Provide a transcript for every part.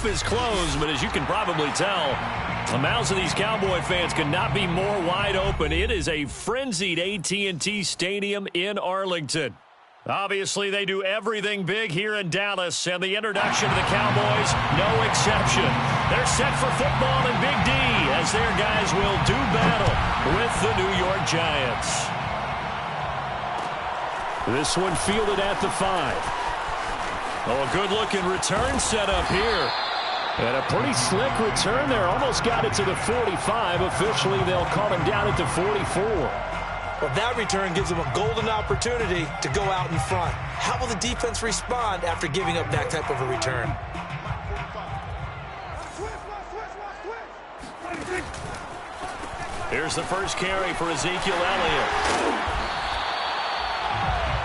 mouth is closed, but as you can probably tell, the mouths of these Cowboy fans could not be more wide open. It is a frenzied AT&T Stadium in Arlington. Obviously, they do everything big here in Dallas, and the introduction to the Cowboys, no exception. They're set for football in Big D as their guys will do battle with the New York Giants. This one fielded at the 5. Oh, a good-looking return set up here. And a pretty slick return there. Almost got it to the 45. Officially, they'll call him down at the 44. Well, that return gives them a golden opportunity to go out in front. How will the defense respond after giving up that type of a return? Here's the first carry for Ezekiel Elliott.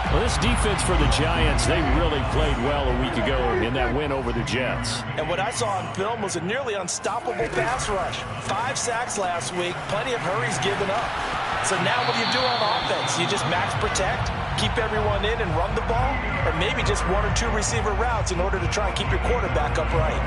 Well, this defense for the Giants, they really played well a week ago in that win over the Jets. And what I saw on film was a nearly unstoppable pass rush. 5 sacks last week, plenty of hurries given up. So now what do you do on offense? You just max protect, keep everyone in and run the ball, or maybe just 1 or 2 receiver routes in order to try and keep your quarterback upright.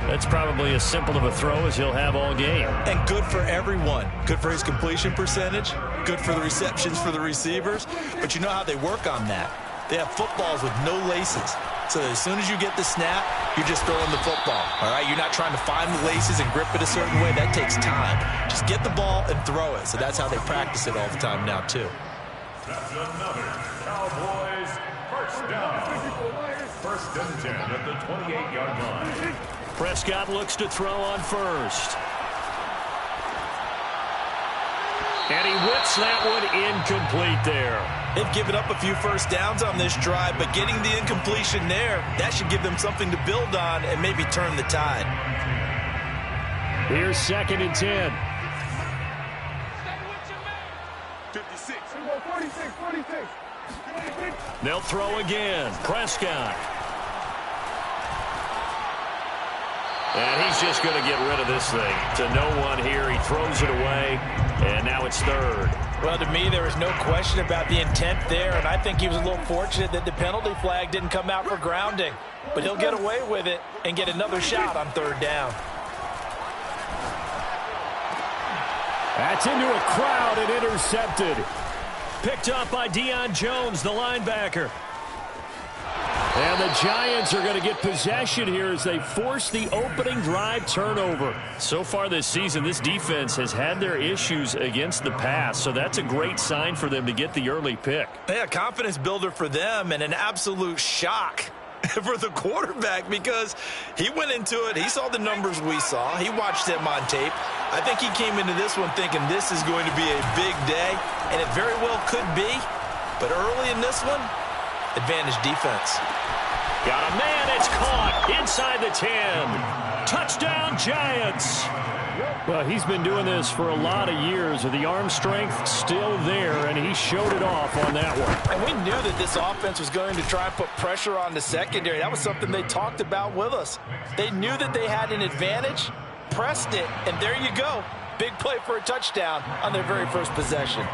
That's probably as simple of a throw as he'll have all game. And good for everyone. Good for his completion percentage, good for the receptions for the receivers. But you know how they work on that. They have footballs with no laces. So that as soon as you get the snap, you're just throwing the football. All right, you're not trying to find the laces and grip it a certain way. That takes time. Just get the ball and throw it. So that's how they practice it all the time now, too. That's another Cowboys first down. First and 10 at the 28-yard line. Prescott looks to throw on first. And he whips that one incomplete there. They've given up a few first downs on this drive, but getting the incompletion there, that should give them something to build on and maybe turn the tide. Here's 2nd and 10. 56. 46. They'll throw again. Prescott. And he's just going to get rid of this thing to no one here. He throws it away, and now it's 3rd. Well, to me, there was no question about the intent there, and I think he was a little fortunate that the penalty flag didn't come out for grounding. But he'll get away with it and get another shot on 3rd down. That's into a crowd and intercepted. Picked up by Deion Jones, the linebacker. And the Giants are going to get possession here as they force the opening drive turnover. So far this season, this defense has had their issues against the pass, so that's a great sign for them to get the early pick. Yeah, confidence builder for them and an absolute shock for the quarterback because he went into it. He saw the numbers we saw. He watched them on tape. I think he came into this one thinking this is going to be a big day, and it very well could be. But early in this one, advantage defense. Got a man, it's caught inside the 10. Touchdown, Giants. Well, he's been doing this for a lot of years with the arm strength still there, and he showed it off on that one. And we knew that this offense was going to try and put pressure on the secondary. That was something they talked about with us. They knew that they had an advantage, pressed it, and there you go. Big play for a touchdown on their very first possession.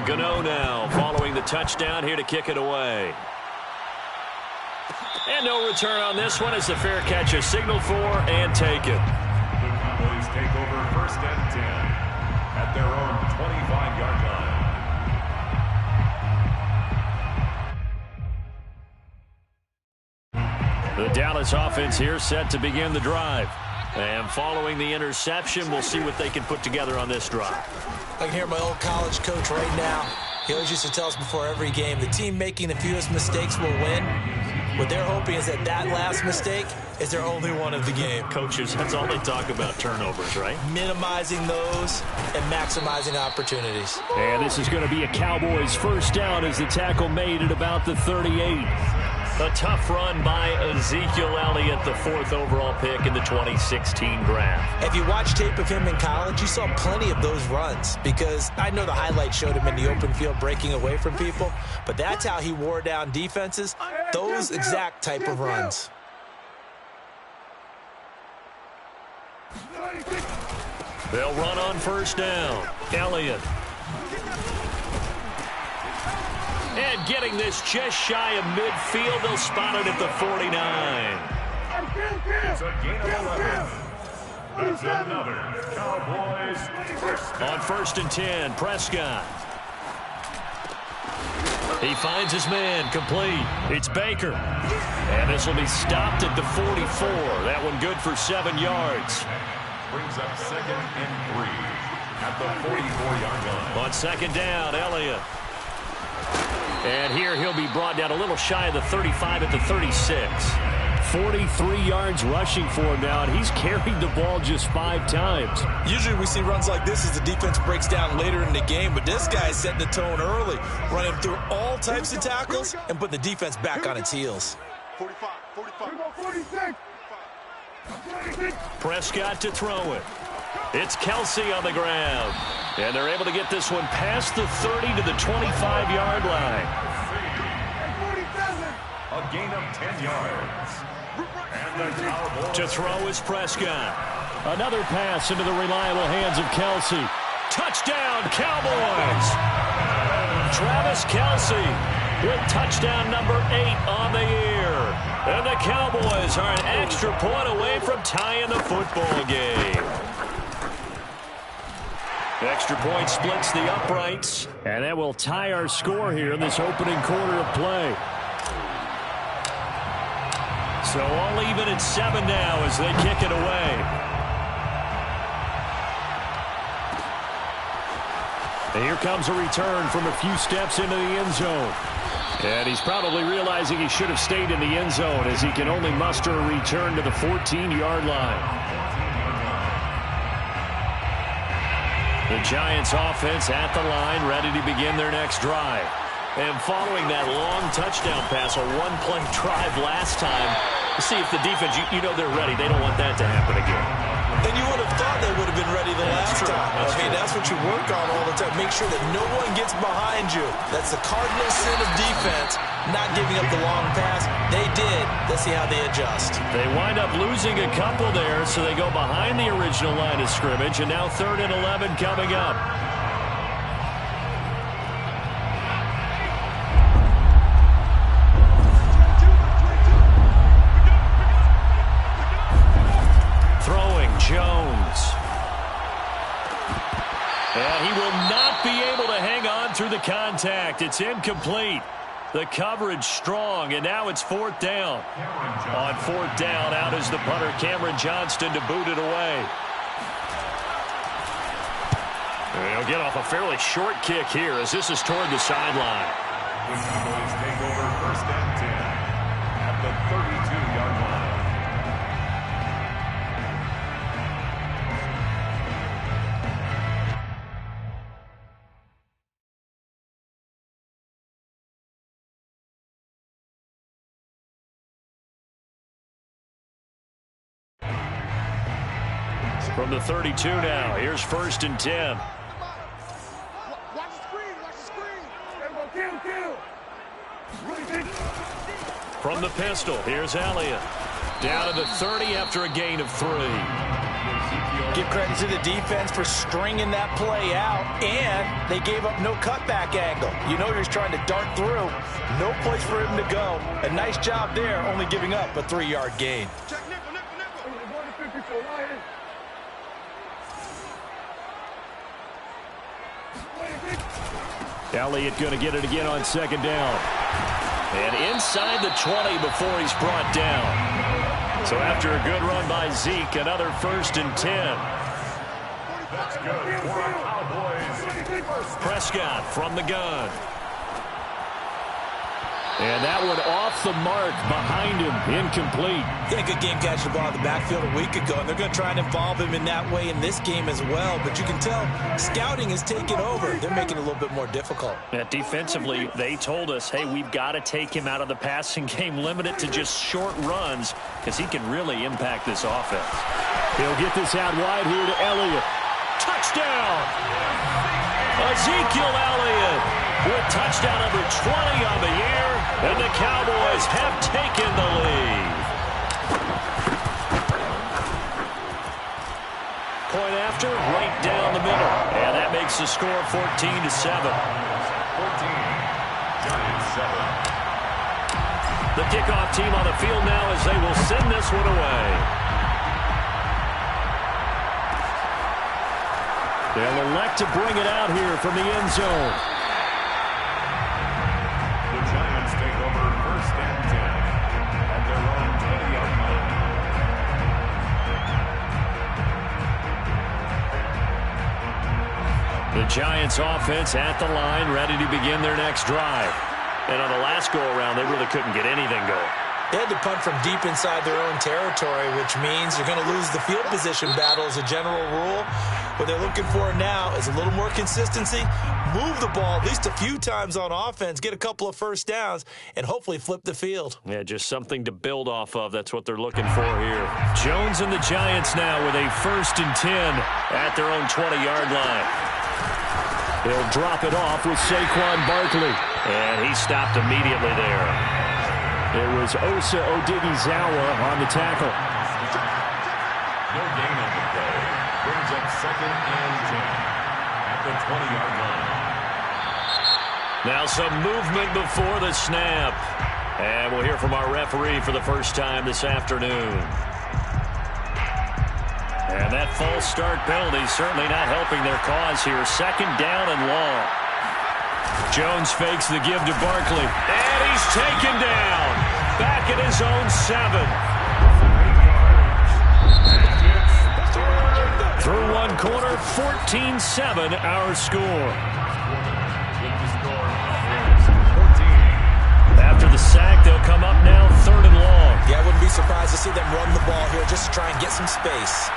Gano now following the touchdown here to kick it away. And no return on this one as the fair catch is signaled for and taken. The Cowboys take over 1st and 10 at their own 25-yard line. The Dallas offense here set to begin the drive. And following the interception, we'll see what they can put together on this drive. I can hear my old college coach right now. He always used to tell us before every game, the team making the fewest mistakes will win. What they're hoping is that that last mistake is their only one of the game. Coaches, that's all they talk about, turnovers, right? Minimizing those and maximizing opportunities. And this is going to be a Cowboys first down as the tackle made at about the 38. A tough run by Ezekiel Elliott, the 4th overall pick in the 2016 draft. If you watch tape of him in college, you saw plenty of those runs because I know the highlights showed him in the open field breaking away from people, but that's how he wore down defenses, those exact type of runs. They'll run on first down. Elliott. And getting this just shy of midfield, they'll spot it at the 49. It's a gain of 11. That's another Cowboys first down. On 1st and 10, Prescott. He finds his man, complete. It's Baker. And this will be stopped at the 44. That one good for 7 yards. Brings up 2nd and 3 at the 44-yard line. On 2nd down, Elliott. And here he'll be brought down a little shy of the 35 at the 36. 43 yards rushing for him now, and he's carried the ball just 5 times. Usually we see runs like this as the defense breaks down later in the game, but this guy's setting the tone early, running through all types of tackles and putting the defense back on its heels. 46. Prescott to throw it. It's Kelsey on the ground. And they're able to get this one past the 30 to the 25-yard line. A gain of 10 yards. And the Cowboys. To throw is Prescott. Another pass into the reliable hands of Kelsey. Touchdown, Cowboys! Travis Kelsey with touchdown number 8 on the year. And the Cowboys are an extra point away from tying the football game. Extra point splits the uprights, and that will tie our score here in this opening quarter of play. So all even at 7 now as they kick it away. And here comes a return from a few steps into the end zone. And he's probably realizing he should have stayed in the end zone as he can only muster a return to the 14-yard line. The Giants offense at the line, ready to begin their next drive. And following that long touchdown pass, a one-play drive last time, see if the defense, you know they're ready. They don't want that to happen again. And you would have thought they would have been ready the last time. That's what you work on all the time. Make sure that no one gets behind you. That's the cardinal sin of defense, not giving up the long pass. They did. Let's see how they adjust. They wind up losing a couple there, so they go behind the original line of scrimmage, and now 3rd and 11 coming up. Jones. And he will not be able to hang on through the contact. It's incomplete. The coverage strong, and now it's 4th down. On 4th down, out is the punter, Cameron Johnston, to boot it away. And he'll get off a fairly short kick here as this is toward the sideline. The Cowboys take over 1st and 10 at the 32-yard line. From the 32 now, here's 1st and 10. Watch the screen. Kill. From the pistol, here's Elliott. Down to the 30 after a gain of 3. Give credit to the defense for stringing that play out, and they gave up no cutback angle. You know he's trying to dart through. No place for him to go. A nice job there, only giving up a 3-yard gain. Check nickel. Elliott going to get it again on 2nd down. And inside the 20 before he's brought down. So after a good run by Zeke, another 1st and 10. That's good for our Cowboys. Prescott from the gun. And that one off the mark behind him, incomplete. Yeah, good game catching the ball in the backfield a week ago, and they're going to try and involve him in that way in this game as well. But you can tell scouting is taking over. They're making it a little bit more difficult. Yeah, defensively, they told us, hey, we've got to take him out of the passing game, limit it to just short runs, because he can really impact this offense. He'll get this out wide here to Elliott. Touchdown! Ezekiel Elliott with touchdown number 20 on the year, and the Cowboys have taken the lead. Point after, right down the middle, and that makes the score 14-7. 14, Giants 7. The kickoff team on the field now as they will send this one away. They'll elect to bring it out here from the end zone. The Giants take over 1st and 10 at their own 20-yard line. The Giants offense at the line, ready to begin their next drive. And on the last go-around, they really couldn't get anything going. They had to punt from deep inside their own territory, which means you're going to lose the field position battle as a general rule. What they're looking for now is a little more consistency, move the ball at least a few times on offense, get a couple of first downs, and hopefully flip the field. Yeah, just something to build off of. That's what they're looking for here. Jones and the Giants now with a 1st and 10 at their own 20-yard line. They'll drop it off with Saquon Barkley, and he stopped immediately there. It was Osa Odighizuwa on the tackle. No gain on the play. Brings up 2nd and 10 at the 20-yard line. Now some movement before the snap. And we'll hear from our referee for the first time this afternoon. And that false start penalty certainly not helping their cause here. 2nd down and long. Jones fakes the give to Barkley. And he's taken down. Back at his own 7. Through one corner, 14-7 our score. After the sack, they'll come up now 3rd and long. Yeah, I wouldn't be surprised to see them run the ball here just to try and get some space.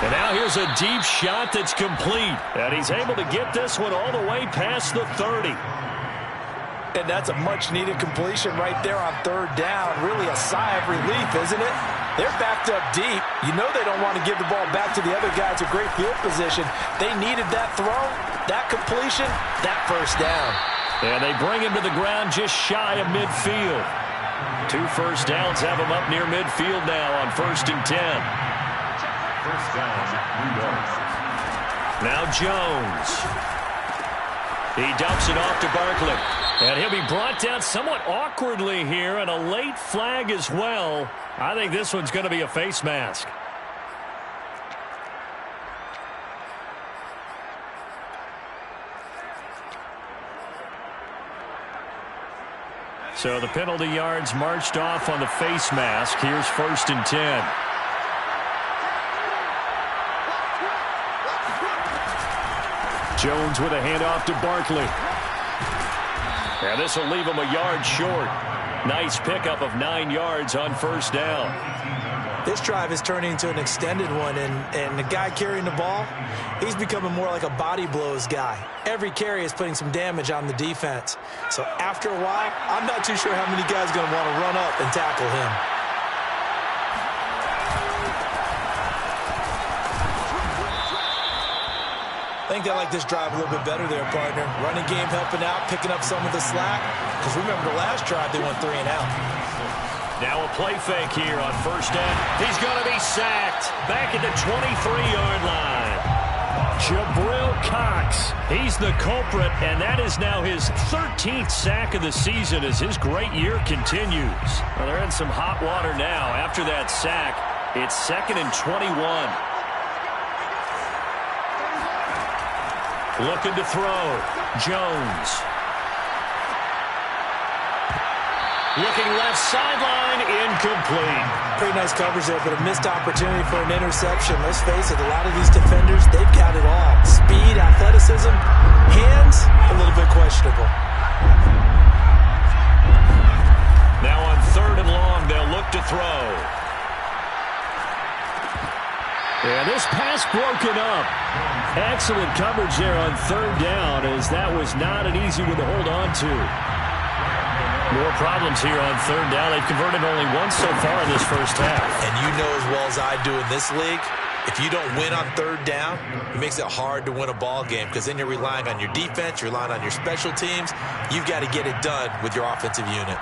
And now here's a deep shot that's complete. And he's able to get this one all the way past the 30. And that's a much-needed completion right there on 3rd down. Really a sigh of relief, isn't it? They're backed up deep. You know they don't want to give the ball back to the other guy. It's a great field position. They needed that throw, that completion, that first down. And they bring him to the ground just shy of midfield. 2 first downs have him up near midfield now on 1st and 10. First down, New York. Now Jones. He dumps it off to Barkley. And he'll be brought down somewhat awkwardly here, and a late flag as well. I think this one's going to be a face mask. So the penalty yards marched off on the face mask. Here's 1st and 10. Jones with a handoff to Barkley. And this will leave him a yard short. Nice pickup of 9 yards on 1st down. This drive is turning into an extended one, and the guy carrying the ball, he's becoming more like a body blows guy. Every carry is putting some damage on the defense. So after a while, I'm not too sure how many guys are going to want to run up and tackle him. I think they like this drive a little bit better there, partner. Running game helping out, picking up some of the slack. Because remember, the last drive, they went 3 and out. Now a play fake here on 1st down. He's going to be sacked back at the 23-yard line. Jabril Cox, he's the culprit, and that is now his 13th sack of the season as his great year continues. Well, they're in some hot water now. After that sack, it's 2nd and 21. Looking to throw. Jones. Looking left sideline, incomplete. Pretty nice coverage there, but a missed opportunity for an interception. Let's face it, a lot of these defenders, they've got it all. Speed, athleticism, hands, a little bit questionable. Now on 3rd and long, they'll look to throw. And this pass broken up. Excellent coverage there on 3rd down, as that was not an easy one to hold on to. More problems here on 3rd down. They've converted only once so far in this first half. And you know as well as I do in this league, if you don't win on 3rd down, it makes it hard to win a ball game because then you're relying on your defense, you're relying on your special teams. You've got to get it done with your offensive unit.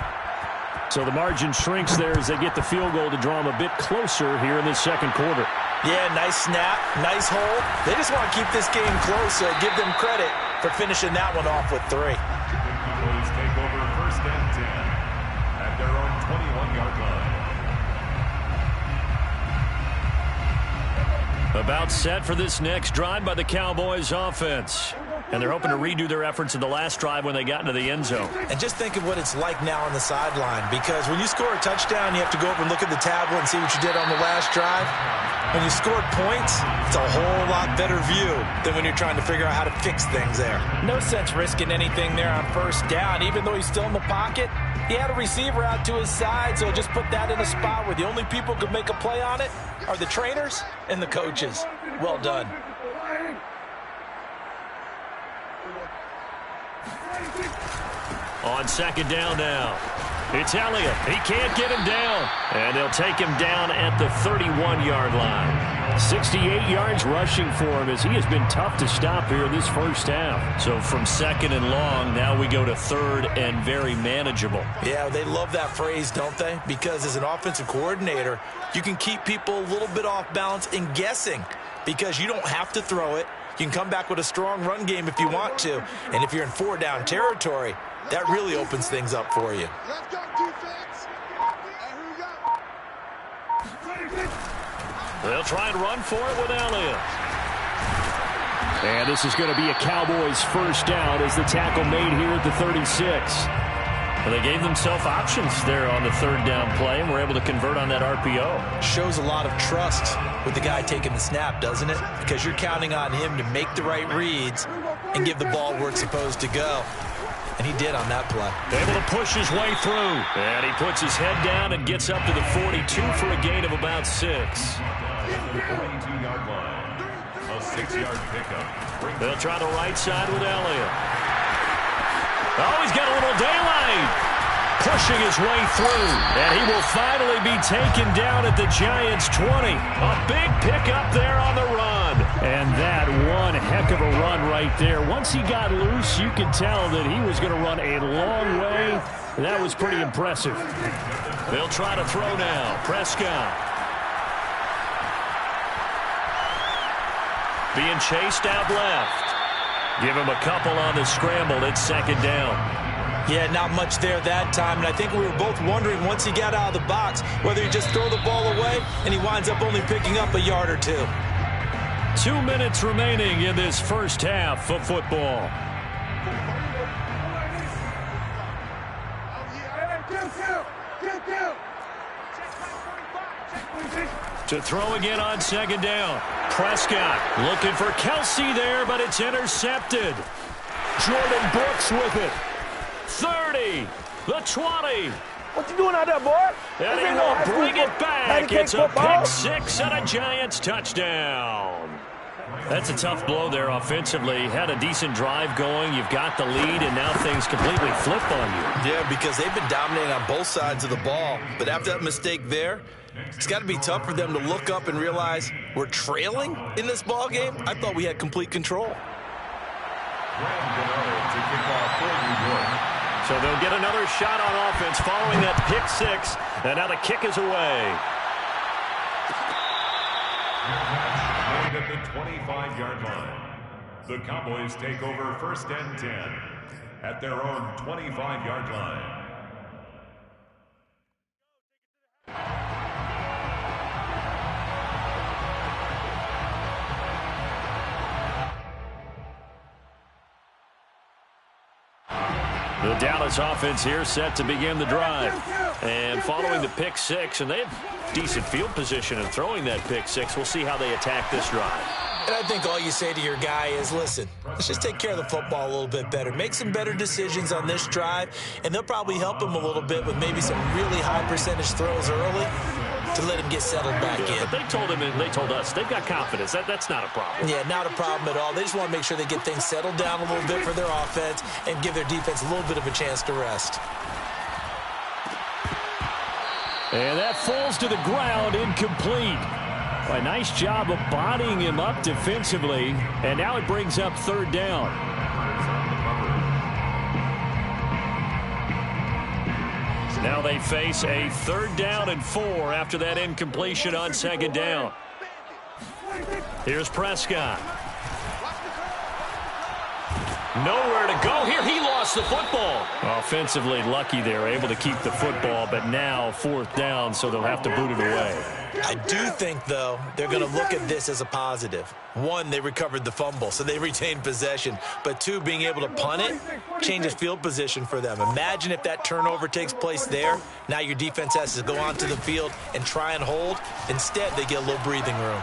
So the margin shrinks there as they get the field goal to draw them a bit closer here in this 2nd quarter. Yeah, nice snap, nice hold. They just want to keep this game close, so give them credit for finishing that one off with 3. Eagles take over 1st and 10 at their own 21-yard line. About set for this next drive by the Cowboys offense. And they're hoping to redo their efforts in the last drive when they got into the end zone. And just think of what it's like now on the sideline, because when you score a touchdown, you have to go over and look at the tablet and see what you did on the last drive. When you scored points, it's a whole lot better view than when you're trying to figure out how to fix things there. No sense risking anything there on first down. Even though he's still in the pocket, he had a receiver out to his side, so just put that in a spot where the only people who could make a play on it are the trainers and the coaches. Well done. On second down now. It's Elliott. He can't get him down. And they'll take him down at the 31-yard line. 68 yards rushing for him as he has been tough to stop here in this first half. So from second and long, now we go to third and very manageable. Yeah, they love that phrase, don't they? Because as an offensive coordinator, you can keep people a little bit off balance and guessing because you don't have to throw it. You can come back with a strong run game if you want to. And if you're in four-down territory, that really opens things up for you. Let's go, defense. Here we go. They'll try and run for it with Elliott. And this is going to be a Cowboys first down as the tackle made here at the 36. Well, they gave themselves options there on the third down play and were able to convert on that RPO. Shows a lot of trust with the guy taking the snap, doesn't it? Because you're counting on him to make the right reads and give the ball where it's supposed to go. And he did on that play. Able to push his way through. And he puts his head down and gets up to the 42 for a gain of about 6. 42-yard line. A 6-yard pickup. They'll try the right side with Elliott. Oh, he's got a little daylight. Pushing his way through. And he will finally be taken down at the Giants' 20. A big pickup there on the run. And that one heck of a run right there. Once he got loose, you could tell that he was going to run a long way. That was pretty impressive. They'll try to throw now. Prescott. Being chased out left. Give him a couple on the scramble. It's second down. Yeah, not much there that time. And I think we were both wondering once he got out of the box whether he just throw the ball away and he winds up only picking up a yard or two. 2 minutes remaining in this first half of football. To throw again on second down. Prescott looking for Kelsey there, but it's intercepted. Jordan Brooks with it. 30, the 20. What you doing out there, boy? And he will bring it back. It's a pick six and a Giants touchdown. That's a tough blow there offensively. Had a decent drive going. You've got the lead, and now things completely flip on you. Yeah, because they've been dominating on both sides of the ball. But after that mistake there, it's got to be tough for them to look up and realize we're trailing in this ball game. I thought we had complete control. So they'll get another shot on offense following that pick six. And now the kick is away. At the 25-yard line, the Cowboys take over first and 10 at their own 25-yard line. The Dallas offense here set to begin the drive. And following the pick six, and they have decent field position in throwing that pick six. We'll see how they attack this drive. And I think all you say to your guy is, listen, let's just take care of the football a little bit better. Make some better decisions on this drive, and they'll probably help him a little bit with maybe some really high percentage throws early to let him get settled back in. But they told him and they told us they've got confidence. That's not a problem. Yeah, not a problem at all. They just want to make sure they get things settled down a little bit for their offense and give their defense a little bit of a chance to rest. And that falls to the ground, incomplete. A nice job of bodying him up defensively, and now it brings up third down. Now they face a 3rd down and 4 after that incompletion on second down. Here's Prescott. Nowhere to go here. He lost the football. Offensively lucky they're able to keep the football, but now 4th down, so they'll have to boot it away. I do think, though, they're going to look at this as a positive. One, they recovered the fumble, so they retained possession. But two, being able to punt it changes field position for them. Imagine if that turnover takes place there. Now your defense has to go onto the field and try and hold. Instead, they get a little breathing room.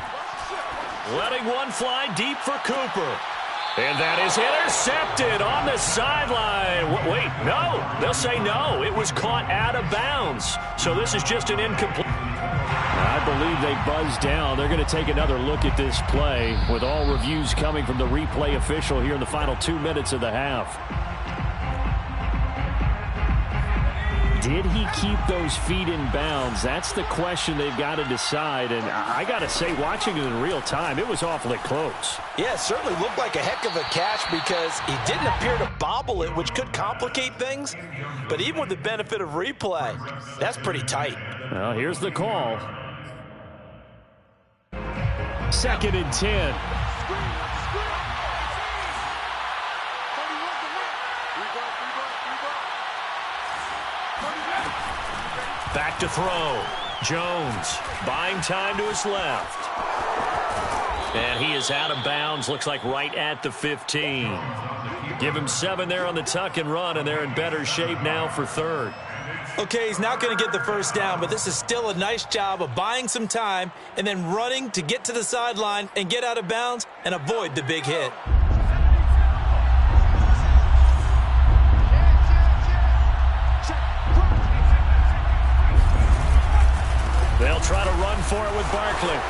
Letting one fly deep for Cooper. And that is intercepted on the sideline. Wait, no. They'll say no. It was caught out of bounds. So this is just an incomplete. I believe they buzzed down. They're going to take another look at this play with all reviews coming from the replay official here in the final 2 minutes of the half. Did he keep those feet in bounds? That's the question they've got to decide. And I got to say, watching it in real time, it was awfully close. Yeah, it certainly looked like a heck of a catch because he didn't appear to bobble it, which could complicate things. But even with the benefit of replay, that's pretty tight. Well, here's the call. 2nd and 10. Back to throw. Jones buying time to his left. And he is out of bounds, looks like right at the 15. Give him 7 there on the tuck and run, and they're in better shape now for 3rd. Okay, he's not going to get the first down, but this is still a nice job of buying some time and then running to get to the sideline and get out of bounds and avoid the big hit. They'll try to run for it with Barkley.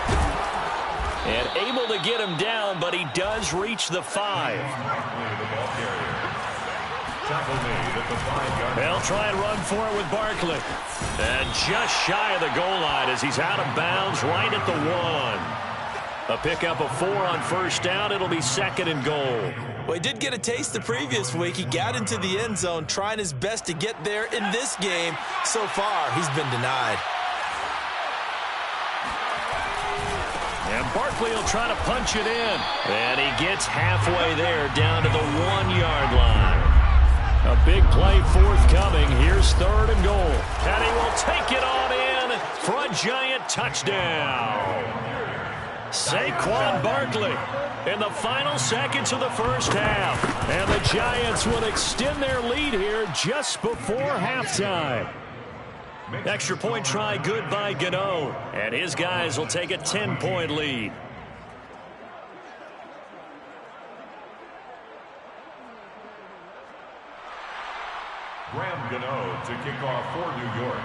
And able to get him down, but he does reach the 5. They'll try and run for it with Barkley. And just shy of the goal line as he's out of bounds right at the 1. A pickup of 4 on first down. It'll be 2nd and goal. Well, he did get a taste the previous week. He got into the end zone trying his best to get there in this game. So far, he's been denied. And Barkley will try to punch it in. And he gets halfway there down to the 1-yard line. A big play forthcoming. Here's 3rd and goal. And he will take it on in for a giant touchdown. Saquon Barkley in the final seconds of the first half. And the Giants will extend their lead here just before halftime. Extra point try good by Gano. And his guys will take a 10-point lead. Graham Gano to kick off for New York.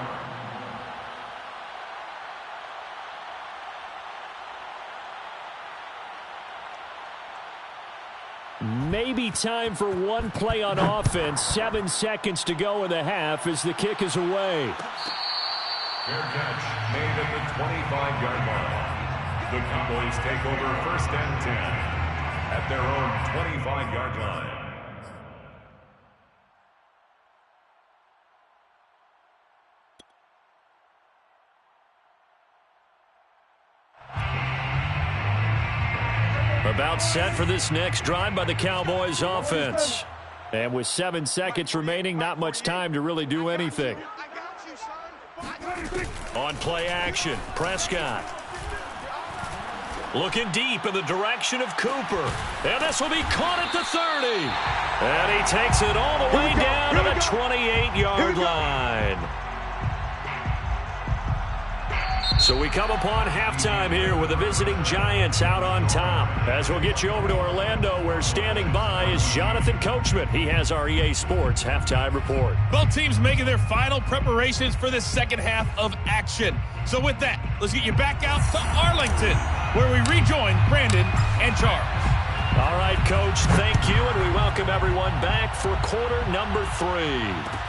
Maybe time for one play on offense. 7 seconds to go in the half as the kick is away. Fair catch made at the 25-yard line. The Cowboys take over 1st and 10 at their own 25-yard line. About set for this next drive by the Cowboys offense. And with 7 seconds remaining, not much time to really do anything. On play action, Prescott. Looking deep in the direction of Cooper. And this will be caught at the 30. And he takes it all the way down to the 28-yard line. So we come upon halftime here with the visiting Giants out on top. As we'll get you over to Orlando, where standing by is Jonathan Coachman. He has our EA Sports halftime report. Both teams making their final preparations for the second half of action. So with that, let's get you back out to Arlington, where we rejoin Brandon and Charles. All right, Coach, thank you, and we welcome everyone back for quarter number 3.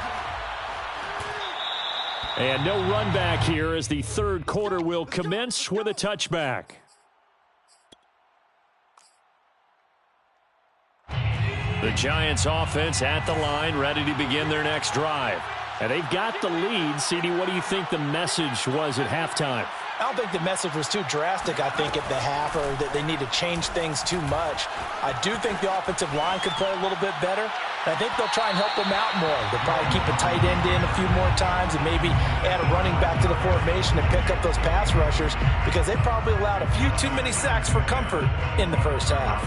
And no run back here as the third quarter will commence with a touchback. The Giants offense at the line, ready to begin their next drive. And they've got the lead. CD, what do you think the message was at halftime? I don't think the message was too drastic, I think, at the half, or that they need to change things too much. I do think the offensive line could play a little bit better. I think they'll try and help them out more. They'll probably keep a tight end in a few more times and maybe add a running back to the formation and pick up those pass rushers, because they probably allowed a few too many sacks for comfort in the first half.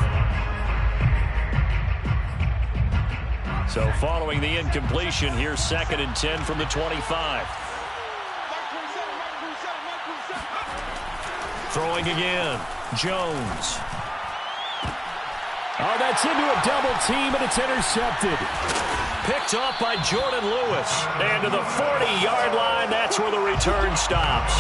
So following the incompletion, here's 2nd and 10 from the 25. Throwing again, Jones. Oh, that's into a double team, and it's intercepted. Picked off by Jordan Lewis. And to the 40-yard line, that's where the return stops.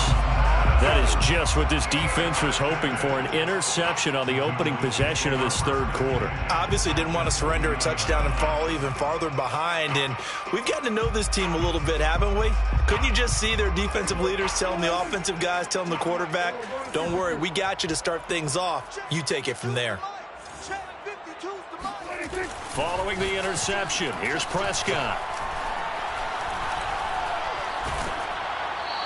That is just what this defense was hoping for, an interception on the opening possession of this third quarter. Obviously didn't want to surrender a touchdown and fall even farther behind, and we've gotten to know this team a little bit, haven't we? Couldn't you just see their defensive leaders telling the offensive guys, telling the quarterback, don't worry, we got you to start things off. You take it from there. Following the interception, here's Prescott.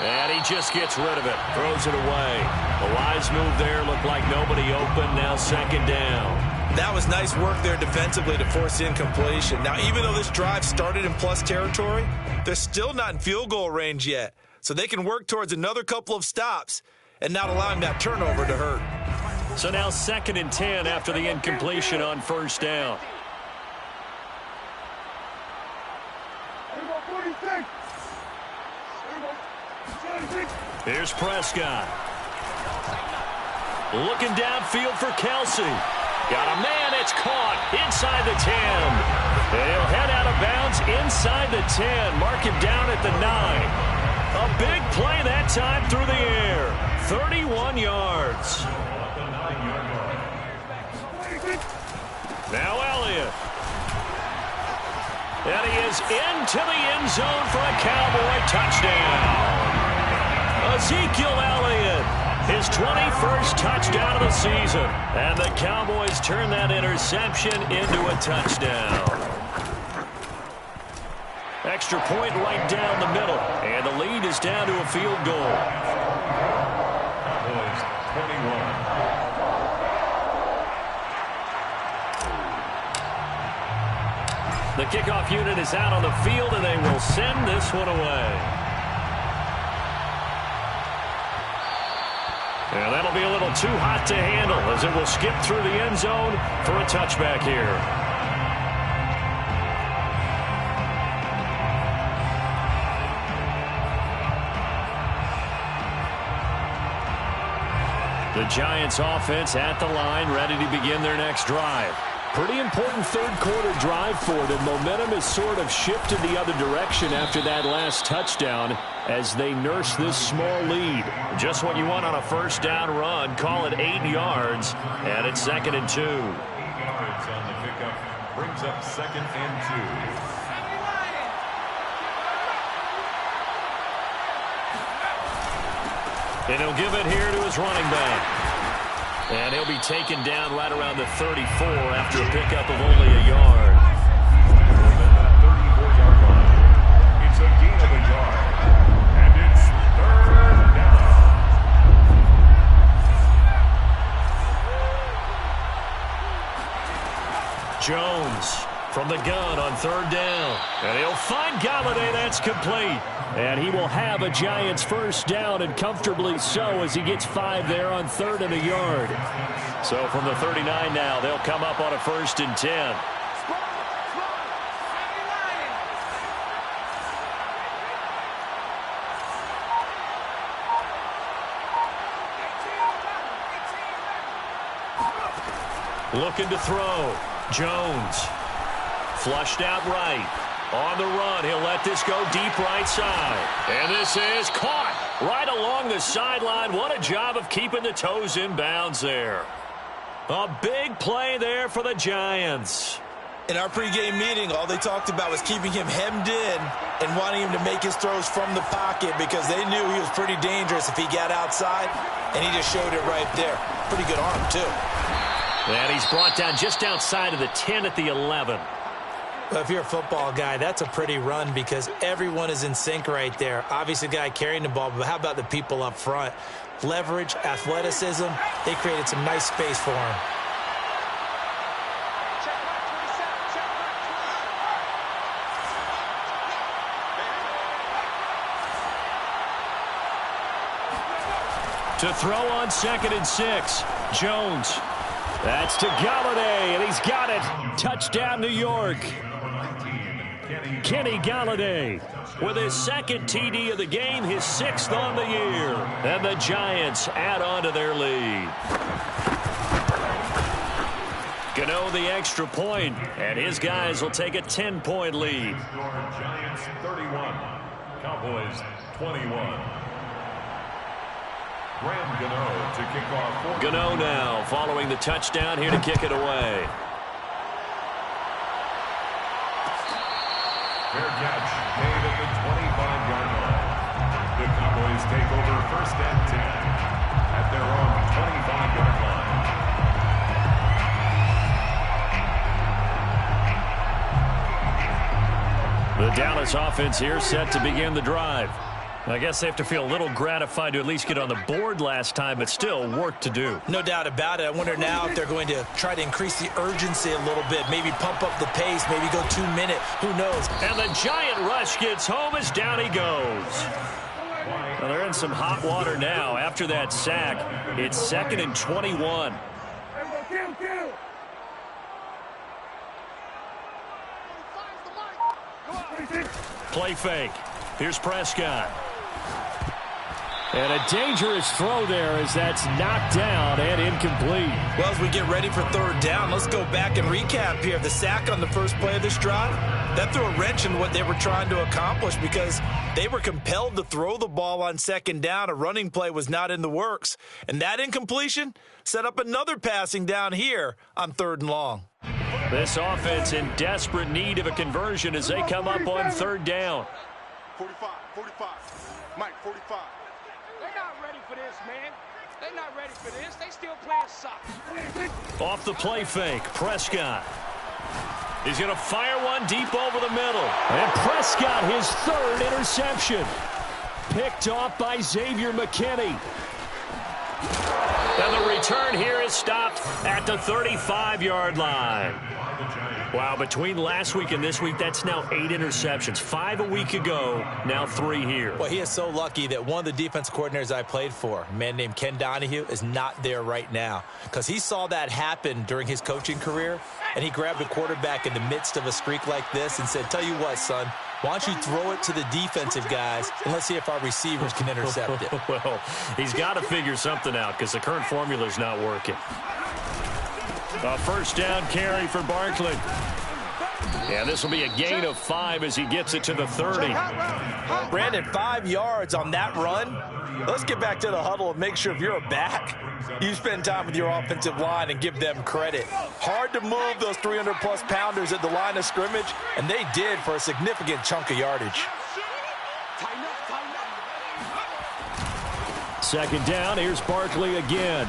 And he just gets rid of it, throws it away. A wise move there, looked like nobody open, now 2nd down. That was nice work there defensively to force the incompletion. Now, even though this drive started in plus territory, they're still not in field goal range yet. So they can work towards another couple of stops and not allowing that turnover to hurt. So now 2nd and 10 after the incompletion on 1st down. Here's Prescott. Looking downfield for Kelsey. Got a man, it's caught inside the 10. And he'll head out of bounds inside the 10. Mark him down at the 9. A big play that time through the air. 31 yards. Now Elliott. And he is into the end zone for a Cowboy touchdown. Ezekiel Elliott, his 21st touchdown of the season. And the Cowboys turn that interception into a touchdown. Extra point right down the middle. And the lead is down to a field goal. Cowboys 21. The kickoff unit is out on the field, and they will send this one away. And that'll be a little too hot to handle as it will skip through the end zone for a touchback here. The Giants offense at the line, ready to begin their next drive. Pretty important third quarter drive for them. Momentum has sort of shifted the other direction after that last touchdown as they nurse this small lead. Just what you want on a 1st down run. Call it 8 yards, and it's 2nd and 2. 8 yards on the pickup brings up 2nd and 2. And he'll give it here to his running back. And he'll be taken down right around the 34 after a pickup of only a yard. That 34-yard line. It's a gain of a yard. And it's 3rd down. Jones from the gun on 3rd down. And he'll find Galladay. That's complete. And he will have a Giants 1st down, and comfortably so, as he gets 5 there on 3rd and a yard. So from the 39 now, they'll come up on a 1st and 10. Looking to throw. Jones. Flushed out right. On the run, he'll let this go deep right side. And this is caught right along the sideline. What a job of keeping the toes in bounds there. A big play there for the Giants. In our pregame meeting, all they talked about was keeping him hemmed in and wanting him to make his throws from the pocket because they knew he was pretty dangerous if he got outside, and he just showed it right there. Pretty good arm, too. And he's brought down just outside of the 10 at the 11. Well, if you're a football guy, that's a pretty run because everyone is in sync right there. Obviously, the guy carrying the ball, but how about the people up front? Leverage, athleticism, they created some nice space for him. To throw on 2nd and 6, Jones. That's to Galladay, and he's got it. Touchdown, New York. Kenny Galladay with his 2nd TD of the game, his 6th on the year. And the Giants add on to their lead. Gano the extra point, and his guys will take a 10-point lead. Giants 31, Cowboys 21. Graham Gano to kick off. Gano now following the touchdown here to kick it away. Fair catch made at the 25-yard line. The Cowboys take over 1st and 10 at their own 25-yard line. The Dallas offense here set to begin the drive. I guess they have to feel a little gratified to at least get on the board last time, but still work to do. No doubt about it. I wonder now if they're going to try to increase the urgency a little bit, maybe pump up the pace, maybe go 2-minute. Who knows? And the giant rush gets home as down he goes. Well, they're in some hot water now. After that sack, it's 2nd and 21. Play fake. Here's Prescott. And a dangerous throw there as that's knocked down and incomplete. Well, as we get ready for 3rd down, let's go back and recap here. The sack on the first play of this drive, that threw a wrench in what they were trying to accomplish because they were compelled to throw the ball on 2nd down. A running play was not in the works. And that incompletion set up another passing down here on 3rd and long. This offense in desperate need of a conversion as they come up on 3rd down. 45, Mike, 45. They're not ready for this, man. They're not ready for this. They still playing soccer. Off the play fake, Prescott. He's going to fire one deep over the middle. And Prescott, his 3rd interception. Picked off by Xavier McKinney. And the return here is stopped at the 35-yard line. Wow, between last week and this week, that's now 8 interceptions. 5 a week ago, now 3 here. Well, he is so lucky that one of the defense coordinators I played for, a man named Ken Donahue, is not there right now. Because he saw that happen during his coaching career, and he grabbed a quarterback in the midst of a streak like this and said, tell you what, son, why don't you throw it to the defensive guys, and let's see if our receivers can intercept it. Well, he's got to figure something out because the current formula is not working. A 1st down carry for Barkley. Yeah, this will be a gain of 5 as he gets it to the 30. Brandon, 5 yards on that run. Let's get back to the huddle and make sure if you're a back, you spend time with your offensive line and give them credit. Hard to move those 300-plus pounders at the line of scrimmage, and they did for a significant chunk of yardage. 2nd down, here's Barkley again.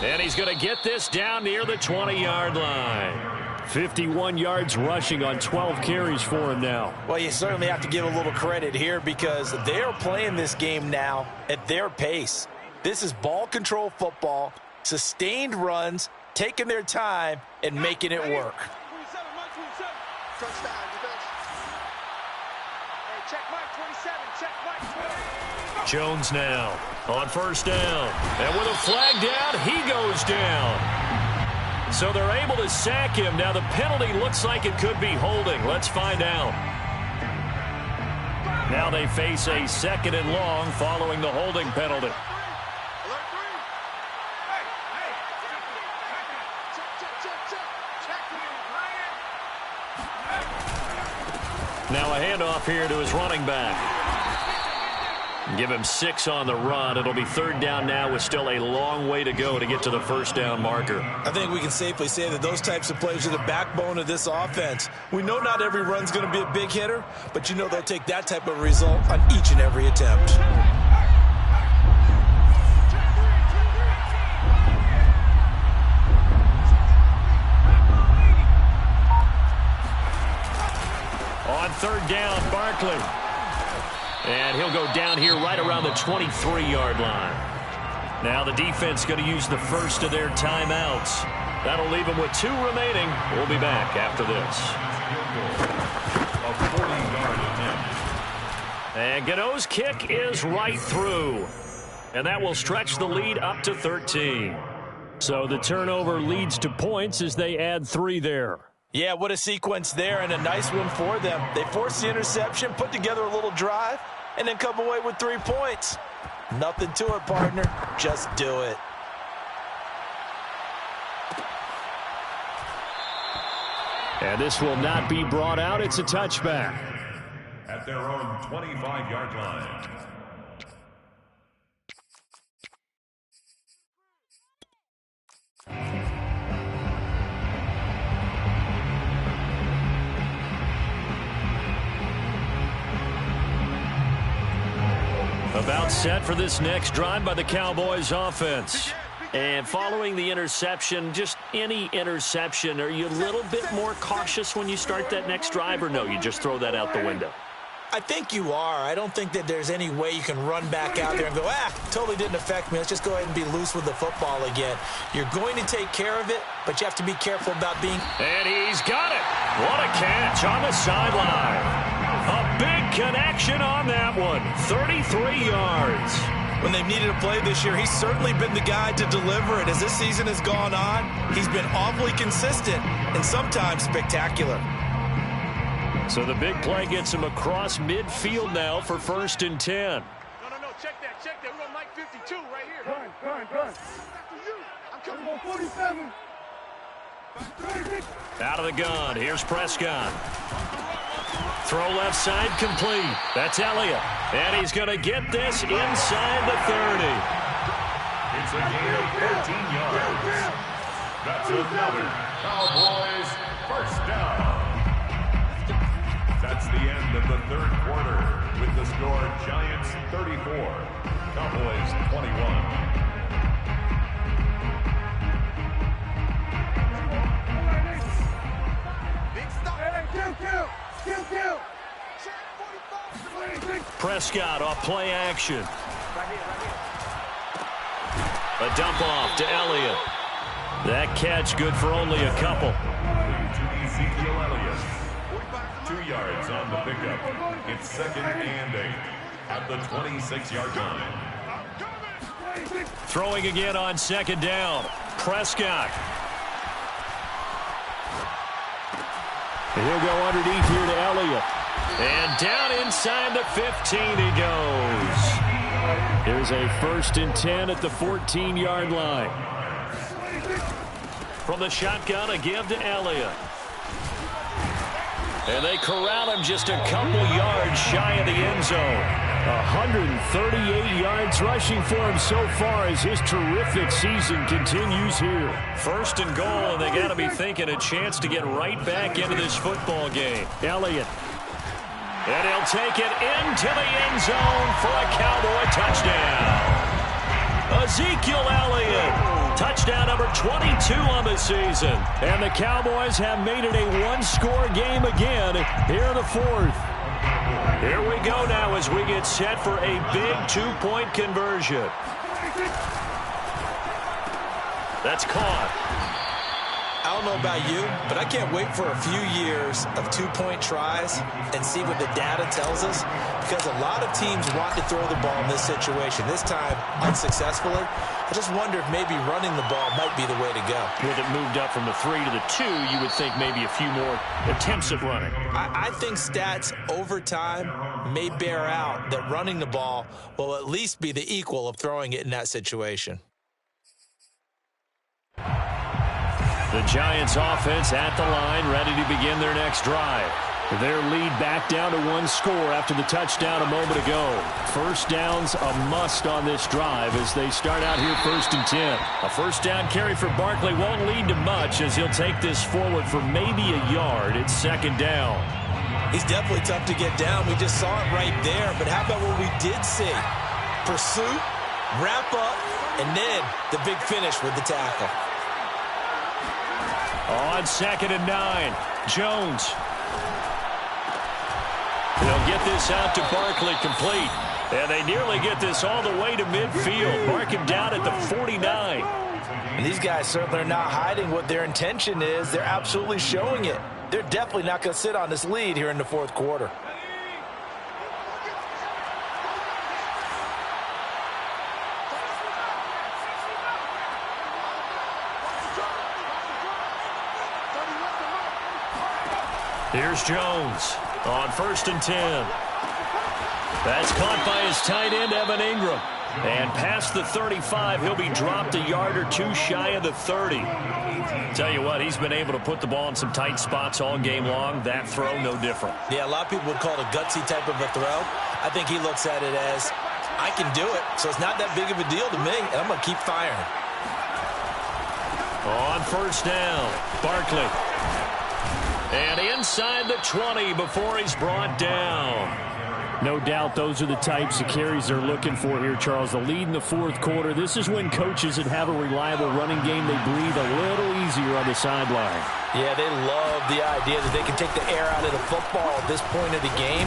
And he's going to get this down near the 20-yard line. 51 yards rushing on 12 carries for him now. Well, you certainly have to give a little credit here because they are playing this game now at their pace. This is ball control football, sustained runs, taking their time, and making it work. Jones now on 1st down. And with a flag down, he goes down. So they're able to sack him. Now the penalty looks like it could be holding. Let's find out. Now they face a 2nd and long following the holding penalty. Now a handoff here to his running back. Give him 6 on the run. It'll be 3rd down now with still a long way to go to get to the 1st down marker. I think we can safely say that those types of plays are the backbone of this offense. We know not every run's going to be a big hitter, but you know they'll take that type of result on each and every attempt. Barkley. And he'll go down here right around the 23-yard line. Now the defense going to use the first of their timeouts. That'll leave them with 2 remaining. We'll be back after this. A 40-yard attempt. And Gano's kick is right through. And that will stretch the lead up to 13. So the turnover leads to points as they add 3 there. Yeah, what a sequence there, and a nice one for them. They forced the interception, put together a little drive, and then come away with 3 points. Nothing to it, partner. Just do it. And this will not be brought out. It's a touchback. At their own 25-yard line. About set for this next drive by the Cowboys offense. And following the interception, just any interception, are you a little bit more cautious when you start that next drive, or no, you just throw that out the window? I think you are. I don't think that there's any way you can run back out there and go, totally didn't affect me. Let's just go ahead and be loose with the football again. You're going to take care of it, but you have to be careful about being... And he's got it. What a catch on the sideline. A big connection on that one. 33 yards. When they've needed a play this year, he's certainly been the guy to deliver it. As this season has gone on, he's been awfully consistent and sometimes spectacular. So the big play gets him across midfield now for 1st and 10. No, check that. We're on Mike 52 right here. Run. I'm coming on 47. Out of the gun. Here's Prescott. Throw left side complete. That's Elliott. And he's going to get this inside the 30. It's a gain of 13 yards. That's another Cowboys first down. That's the end of the 3rd quarter with the score Giants 34, Cowboys 21. Prescott off play action. A dump off to Elliott. That catch good for only a couple. To Ezekiel Elliott. 2 yards on the pickup. It's 2nd and 8 at the 26-yard line. Throwing again on 2nd down. Prescott. He'll go underneath here to Elliott. And down inside the 15 he goes. Here's a 1st and 10 at the 14-yard line. From the shotgun, a give to Elliott. And they corral him just a couple yards shy of the end zone. 138 yards rushing for him so far as his terrific season continues here. 1st and goal, and they got to be thinking a chance to get right back into this football game. Elliott. And he'll take it into the end zone for a Cowboy touchdown. Ezekiel Elliott, touchdown number 22 on the season. And the Cowboys have made it a 1-score game again here in the 4th. Here we go now as we get set for a big 2-point conversion. That's caught. I don't know about you, but I can't wait for a few years of 2-point tries and see what the data tells us, because a lot of teams want to throw the ball in this situation, this time unsuccessfully. I just wonder if maybe running the ball might be the way to go. With it moved up from the 3 to the 2, you would think maybe a few more attempts at running. I think stats over time may bear out that running the ball will at least be the equal of throwing it in that situation. The Giants offense at the line, ready to begin their next drive. Their lead back down to 1 score after the touchdown a moment ago. 1st down's a must on this drive as they start out here 1st and 10. A 1st down carry for Barkley won't lead to much as he'll take this forward for maybe a yard. It's 2nd down. He's definitely tough to get down. We just saw it right there. But how about what we did see? Pursuit, wrap up, and then the big finish with the tackle. On 2nd and 9, Jones. They'll get this out to Barkley complete. And they nearly get this all the way to midfield. Mark him down at the 49. And these guys certainly are not hiding what their intention is. They're absolutely showing it. They're definitely not going to sit on this lead here in the fourth quarter. Here's Jones on 1st and 10. That's caught by his tight end, Evan Ingram. And past the 35, he'll be dropped a yard or two shy of the 30. Tell you what, he's been able to put the ball in some tight spots all game long. That throw, no different. Yeah, a lot of people would call it a gutsy type of a throw. I think he looks at it as, I can do it, so it's not that big of a deal to me, and I'm going to keep firing. On 1st down, Barkley. And inside the 20 before he's brought down. No doubt those are the types of carries they're looking for here, Charles. The lead in the fourth quarter. This is when coaches that have a reliable running game, they breathe a little easier on the sideline. Yeah, they love the idea that they can take the air out of the football at this point of the game.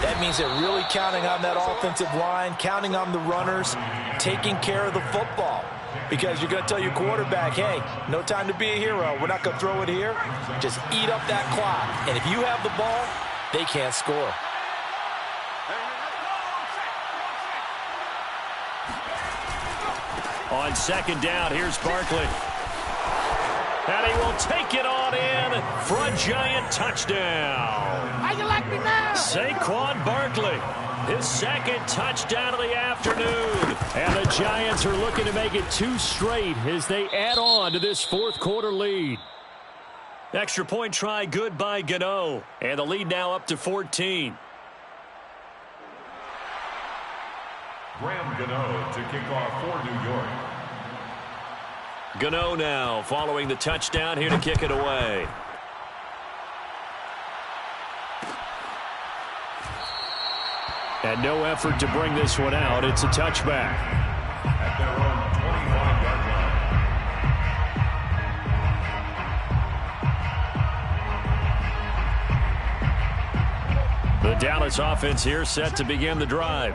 That means they're really counting on that offensive line, counting on the runners, taking care of the football. Because you're going to tell your quarterback, hey, no time to be a hero. We're not going to throw it here. Just eat up that clock. And if you have the ball, they can't score. On 2nd down, here's Barkley. And he will take it on in for a giant touchdown. How you like me now? Saquon Barkley, his 2nd touchdown of the afternoon. And the Giants are looking to make it 2 straight as they add on to this fourth quarter lead. Extra point try good by Gano. And the lead now up to 14. Graham Gano to kick off for New York. Gano now following the touchdown here to kick it away. And no effort to bring this one out. It's a touchback. At their own 25-yard line. The Dallas offense here set to begin the drive.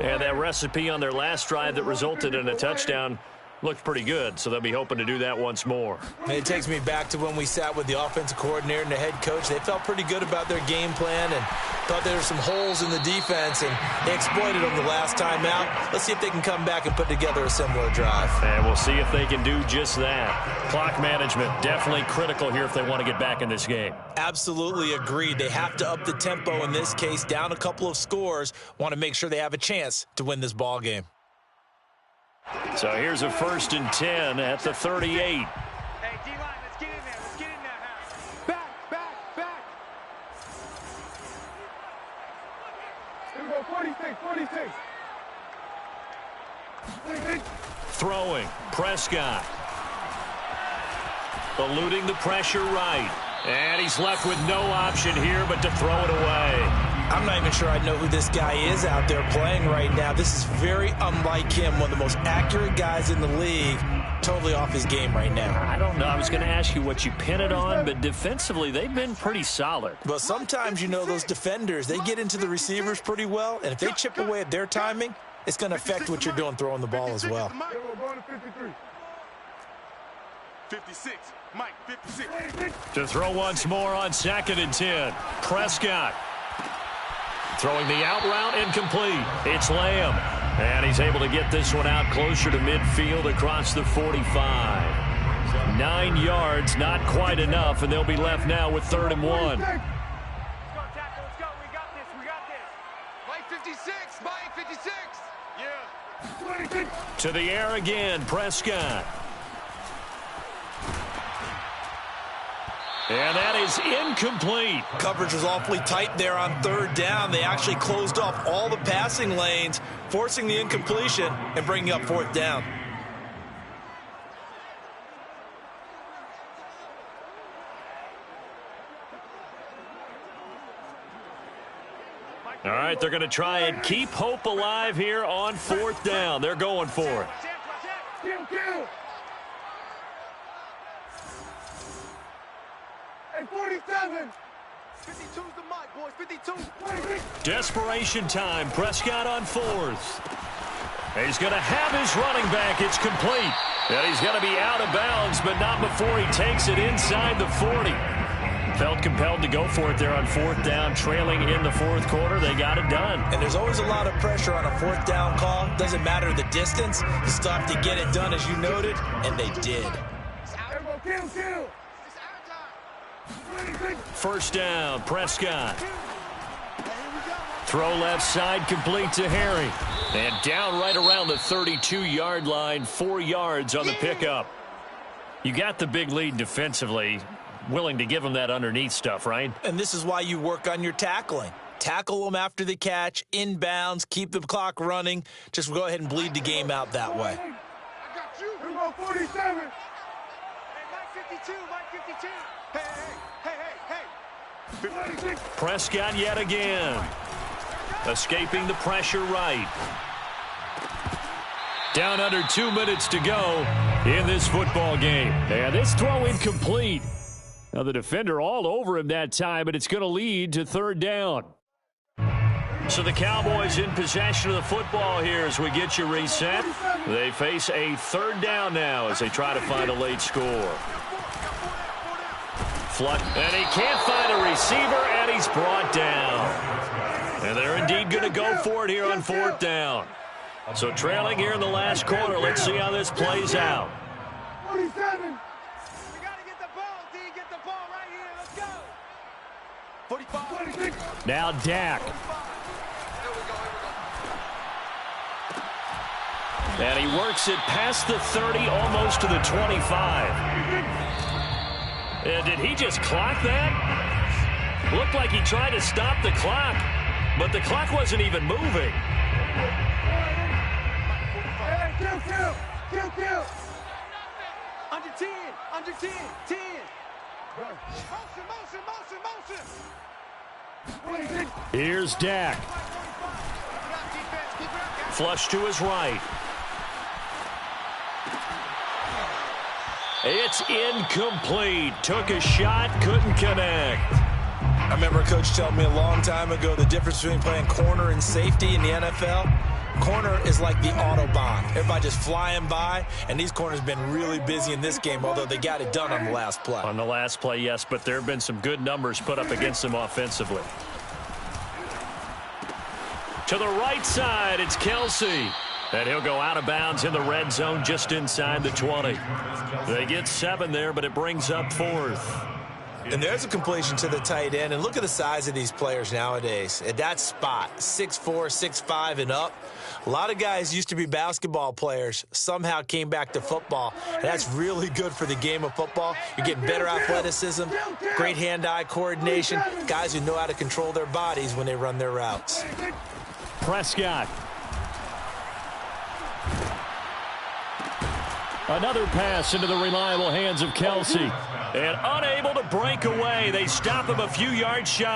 And that recipe on their last drive that resulted in a touchdown looked pretty good, so they'll be hoping to do that once more. It takes me back to when we sat with the offensive coordinator and the head coach. They felt pretty good about their game plan and thought there were some holes in the defense, and they exploited them the last time out. Let's see if they can come back and put together a similar drive. And we'll see if they can do just that. Clock management definitely critical here if they want to get back in this game. Absolutely agreed. They have to up the tempo in this case, down a couple of scores, want to make sure they have a chance to win this ball game. So here's a 1st and 10 at the 38. Hey, D-line, let's get in there. Let's get in there, House. Back, back, back. Here we go, 46. Throwing, Prescott. Eluding the pressure right. And he's left with no option here but to throw it away. I'm not even sure I know who this guy is out there playing right now. This is very unlike him, one of the most accurate guys in the league. Totally off his game right now. I don't know. I was going to ask you what you pin it on, but defensively, they've been pretty solid. But sometimes, you know, those defenders, they get into the receivers pretty well, and if they chip away at their timing, it's going to affect what you're doing throwing the ball as well. 56. Mike, 56. To throw once more on 2nd and 10. Prescott. Throwing the out route incomplete. It's Lamb. And he's able to get this one out closer to midfield across the 45. 9 yards, not quite enough, and they'll be left now with 3rd and 1. Let's go, tackle. Let's go. We got this. We got this. Mike 56. Mike 56. Yeah. To the air again, Prescott. And that is incomplete. Coverage was awfully tight there on 3rd down. They actually closed off all the passing lanes, forcing the incompletion and bringing up 4th down. All right, they're going to try and keep hope alive here on 4th down. They're going for it. Kill. Hey, 47. 52's the mic, boys. 52. Desperation time. Prescott on fourth. He's going to have his running back. It's complete. And he's going to be out of bounds, but not before he takes it inside the 40. Felt compelled to go for it there on fourth down, trailing in the fourth quarter. They got it done. And there's always a lot of pressure on a fourth down call. Doesn't matter the distance. You still have to get it done, as you noted, and they did. First down, Prescott. Throw left side, complete to Harry. And down right around the 32-yard line, 4 yards on the pickup. You got the big lead defensively. Willing to give them that underneath stuff, right? And this is why you work on your tackling. Tackle them after the catch, inbounds, keep the clock running. Just go ahead and bleed the game out that way. I got you. We're going 47. Hey, Mike 52, Mike 52. Hey. Prescott yet again. Escaping the pressure right. Down under 2 minutes to go in this football game. And this throw incomplete. Now the defender all over him that time, but it's going to lead to third down. So the Cowboys in possession of the football here as we get you reset. They face a third down now as they try to find a late score. Flutt, and he can't find a receiver, and he's brought down. And they're indeed going to go for it here on fourth down. So trailing here in the last quarter. Let's see how this plays out. 47. Now Dak. And he works it past the 30, almost to the 25. And did he just clock that? Looked like he tried to stop the clock, but the clock wasn't even moving. Kill. Under 10, under 10, 10. Motion. Here's Dak. Flush to his right. It's incomplete. Took a shot, couldn't connect. I remember a coach telling me a long time ago the difference between playing corner and safety in the NFL. Corner is like the Autobahn. Everybody just flying by, and these corners have been really busy in this game, although they got it done on the last play. On the last play, yes, but there have been some good numbers put up against them offensively. To the right side, it's Kelce. And he'll go out of bounds in the red zone just inside the 20. They get 7 there, but it brings up fourth. And there's a completion to the tight end. And look at the size of these players nowadays. At that spot, 6'4", 6'5", and up. A lot of guys used to be basketball players, somehow came back to football. And that's really good for the game of football. You're getting better athleticism, great hand-eye coordination, guys who know how to control their bodies when they run their routes. Prescott. Another pass into the reliable hands of Kelce. And unable to break away. They stop him a few yards shy.